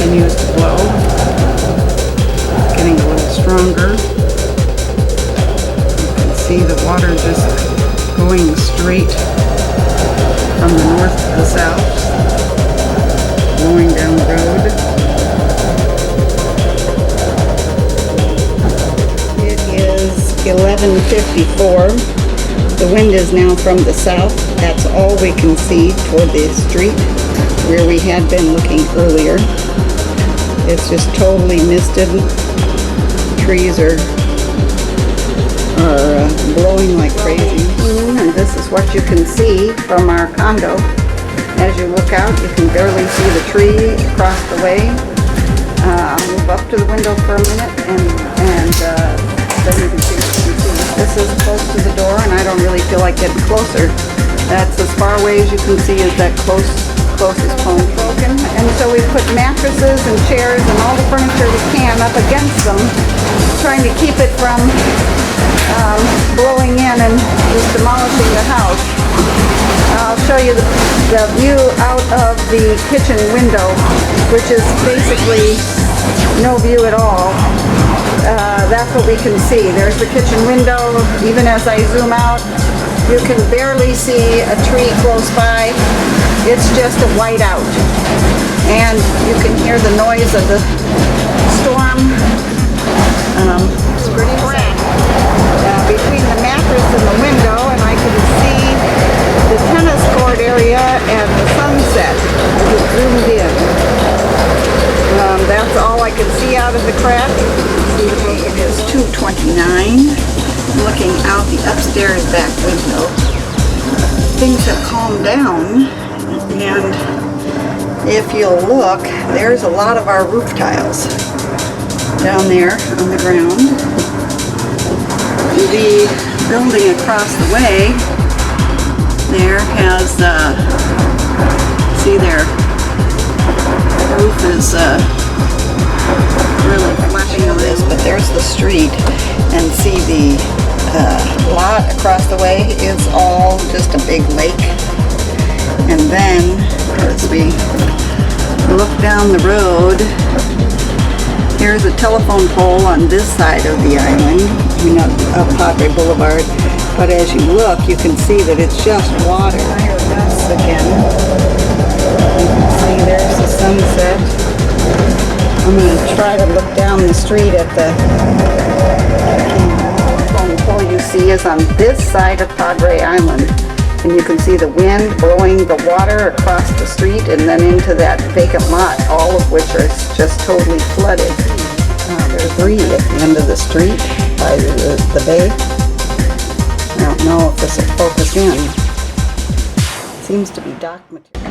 continues to blow. It's getting a little stronger. You can see the water just going straight from the north to the south, blowing down the road. It is 11:54. The wind is now from the south. That's all we can see toward the street where we had been looking earlier. It's just totally misted. Trees are blowing like crazy. And this is what you can see from our condo. As you look out, you can barely see the tree across the way. I'll move up to the window for a minute and then you can see what you can see. This is close to the door and I don't really feel like getting closer. That's as far away as you can see is that closest pole broken. And so we put mattresses and chairs and all the furniture we can up against them, trying to keep it from blowing in and just demolishing the house. I'll show you the view out of the kitchen window, which is basically no view at all. That's what we can see. There's the kitchen window. Even as I zoom out, you can barely see a tree close by. It's just a whiteout. And you can hear the noise of the storm. It's pretty sad. Between the mattress and the window, and I can see the tennis court area and the sunset as it zoomed in. That's all I can see out of the crack. It is 2:29. Looking out the upstairs back window. Things have calmed down, and if you'll look, there's a lot of our roof tiles down there on the ground. The building across the way there has, see there, the roof is really flashing on this, but there's the street, and see the lot across the way is all just a big lake. And then, as we look down the road, here's a telephone pole on this side of the island, up Padre Boulevard, but as you look, you can see that it's just water. This again. You can see there's the sunset. I'm going to try to look down the street at the telephone pole you see is on this side of Padre Island. And you can see the wind blowing the water across the street and then into that vacant lot, all of which are just totally flooded. There's debris at the end of the street by the bay. I don't know if this will focus in. It seems to be dock material.